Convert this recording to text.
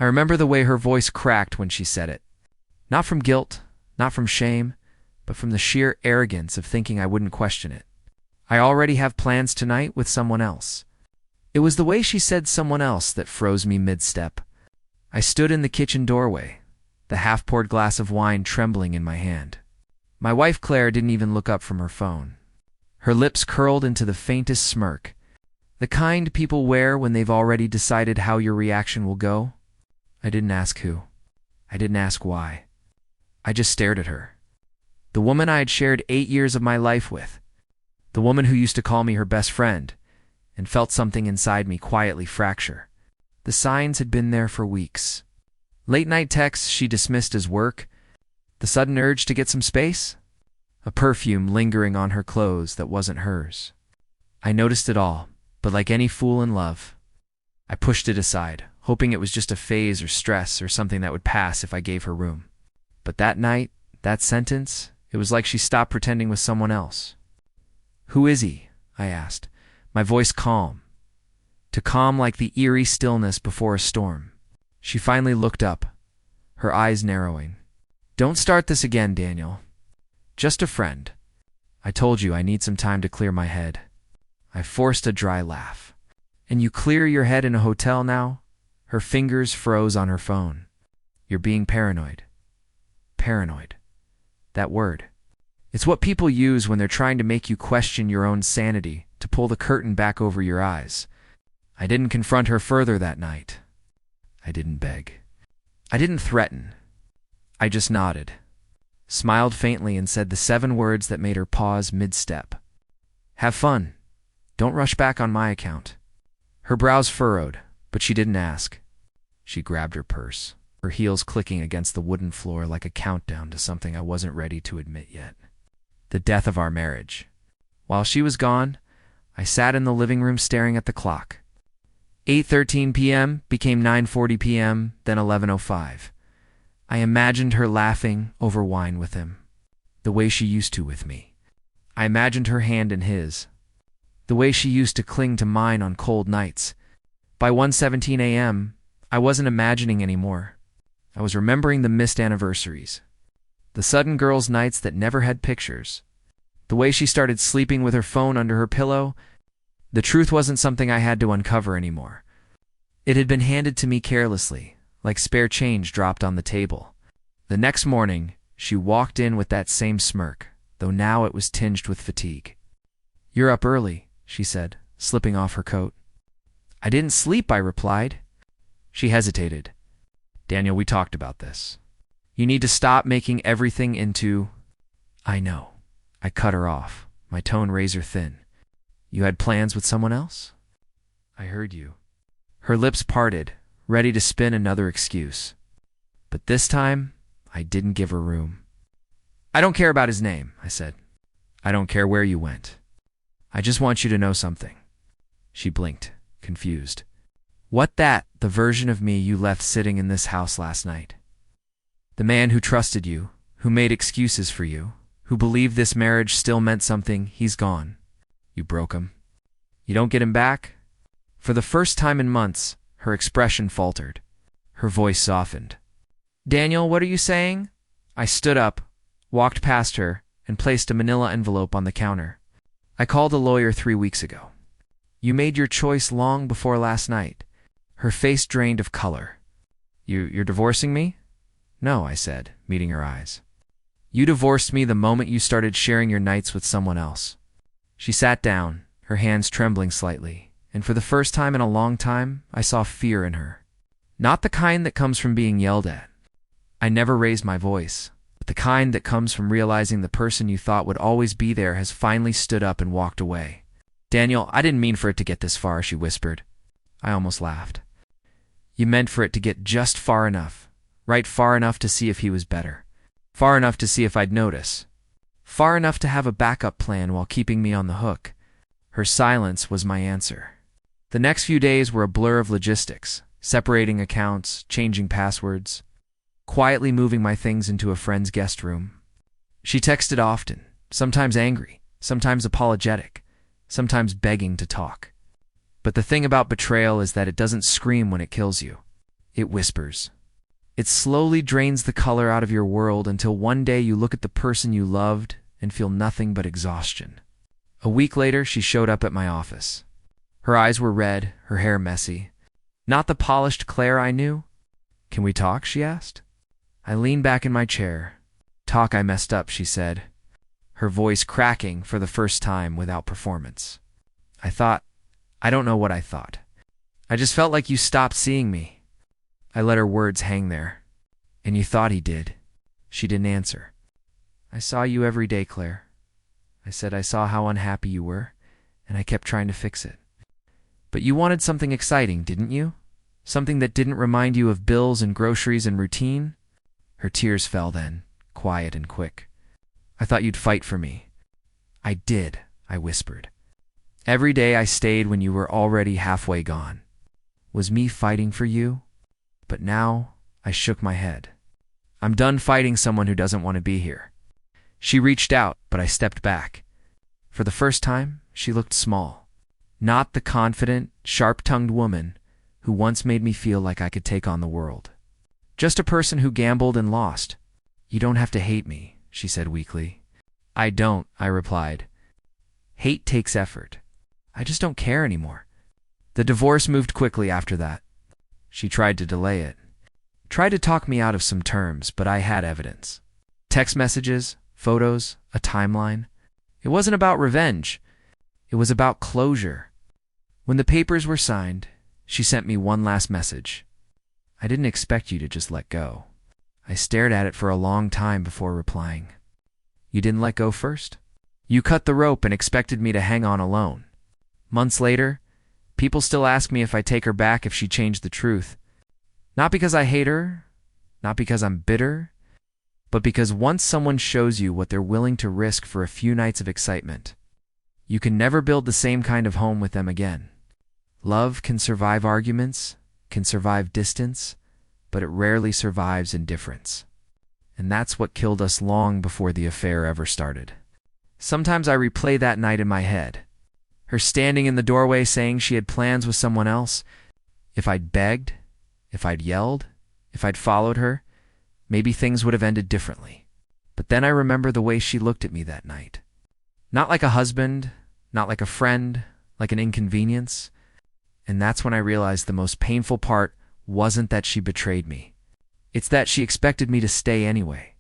I remember the way her voice cracked when she said it. Not from guilt, not from shame, but from the sheer arrogance of thinking I wouldn't question it. I already have plans tonight with someone else. It was the way she said someone else that froze me mid-step. I stood in the kitchen doorway, the half-poured glass of wine trembling in my hand. My wife Claire didn't even look up from her phone. Her lips curled into the faintest smirk, the kind people wear when they've already decided how your reaction will go. I didn't ask who. I didn't ask why. I just stared at her. The woman I had shared 8 years of my life with. The woman who used to call me her best friend, and felt something inside me quietly fracture. The signs had been there for weeks. Late-night texts she dismissed as work. The sudden urge to get some space. A perfume lingering on her clothes that wasn't hers. I noticed it all, but like any fool in love, I pushed it aside, hoping it was just a phase or stress or something that would pass if I gave her room. But that night, that sentence, it was like she stopped pretending with someone else. "Who is he?" I asked, my voice calm. To calm like the eerie stillness before a storm. She finally looked up, her eyes narrowing. "Don't start this again, Daniel. Just a friend. I told you I need some time to clear my head." I forced a dry laugh. "And you clear your head in a hotel now?" Her fingers froze on her phone. "You're being paranoid." Paranoid. That word. It's what people use when they're trying to make you question your own sanity, to pull the curtain back over your eyes. I didn't confront her further that night. I didn't beg. I didn't threaten. I just nodded, smiled faintly, and said the 7 words that made her pause mid-step. "Have fun. Don't rush back on my account." Her brows furrowed, but she didn't ask. She grabbed her purse, her heels clicking against the wooden floor like a countdown to something I wasn't ready to admit yet. The death of our marriage. While she was gone, I sat in the living room staring at the clock. 8:13 p.m. became 9:40 p.m., then 11:05. I imagined her laughing over wine with him, the way she used to with me. I imagined her hand in his, the way she used to cling to mine on cold nights. By 1:17 a.m., I wasn't imagining anymore. I was remembering the missed anniversaries, the sudden girls' nights that never had pictures, the way she started sleeping with her phone under her pillow. The truth wasn't something I had to uncover anymore. It had been handed to me carelessly, like spare change dropped on the table. The next morning, she walked in with that same smirk, though now it was tinged with fatigue. "You're up early," she said, slipping off her coat. "I didn't sleep," I replied. She hesitated. "Daniel, we talked about this. You need to stop making everything into—" "I know." I cut her off, my tone razor thin. "You had plans with someone else?" "I heard you." Her lips parted, ready to spin another excuse. But this time, I didn't give her room. "I don't care about his name," I said. "I don't care where you went. I just want you to know something." She blinked, confused. "What that, the version of me you left sitting in this house last night? The man who trusted you, who made excuses for you, who believed this marriage still meant something, he's gone. You broke him. You don't get him back?" For the first time in months, her expression faltered. Her voice softened. "Daniel, what are you saying?" I stood up, walked past her, and placed a manila envelope on the counter. "I called a lawyer 3 weeks ago. You made your choice long before last night." Her face drained of color. You're divorcing me?" "No," I said, meeting her eyes. "You divorced me the moment you started sharing your nights with someone else." She sat down, her hands trembling slightly, and for the first time in a long time, I saw fear in her. Not the kind that comes from being yelled at. I never raised my voice, but the kind that comes from realizing the person you thought would always be there has finally stood up and walked away. "Daniel, I didn't mean for it to get this far," she whispered. I almost laughed. "You meant for it to get just far enough, right far enough to see if he was better. Far enough to see if I'd notice. Far enough to have a backup plan while keeping me on the hook." Her silence was my answer. The next few days were a blur of logistics, separating accounts, changing passwords, quietly moving my things into a friend's guest room. She texted often, sometimes angry, sometimes apologetic, sometimes begging to talk. But the thing about betrayal is that it doesn't scream when it kills you. It whispers. It slowly drains the color out of your world until one day you look at the person you loved and feel nothing but exhaustion. A week later, she showed up at my office. Her eyes were red, her hair messy. Not the polished Claire I knew. "Can we talk?" she asked. I leaned back in my chair. "Talk, I messed up," she said, her voice cracking for the first time without performance. I don't know what I thought. I just felt like you stopped seeing me. I let her words hang there. "And you thought he did?" She didn't answer. "I saw you every day, Claire." I said I saw how unhappy you were, and I kept trying to fix it. "But you wanted something exciting, didn't you? Something that didn't remind you of bills and groceries and routine?" Her tears fell then, quiet and quick. "I thought you'd fight for me." "I did," I whispered. "Every day I stayed when you were already halfway gone. Was me fighting for you?" But now I shook my head. "I'm done fighting someone who doesn't want to be here." She reached out, but I stepped back. For the first time, she looked small. Not the confident, sharp-tongued woman who once made me feel like I could take on the world. Just a person who gambled and lost. "You don't have to hate me," she said weakly. "I don't," I replied. "Hate takes effort. I just don't care anymore." The divorce moved quickly after that. She tried to delay it. Tried to talk me out of some terms, but I had evidence. Text messages, photos, a timeline. It wasn't about revenge. It was about closure. When the papers were signed, she sent me one last message. "I didn't expect you to just let go." I stared at it for a long time before replying. "You didn't let go first? You cut the rope and expected me to hang on alone." Months later, people still ask me if I take her back if she changed the truth. Not because I hate her, not because I'm bitter, but because once someone shows you what they're willing to risk for a few nights of excitement, you can never build the same kind of home with them again. Love can survive arguments, can survive distance, but it rarely survives indifference. And that's what killed us long before the affair ever started. Sometimes I replay that night in my head. Her standing in the doorway saying she had plans with someone else. If I'd begged, if I'd yelled, if I'd followed her, maybe things would have ended differently. But then I remember the way she looked at me that night. Not like a husband, not like a friend, like an inconvenience. And that's when I realized the most painful part wasn't that she betrayed me. It's that she expected me to stay anyway.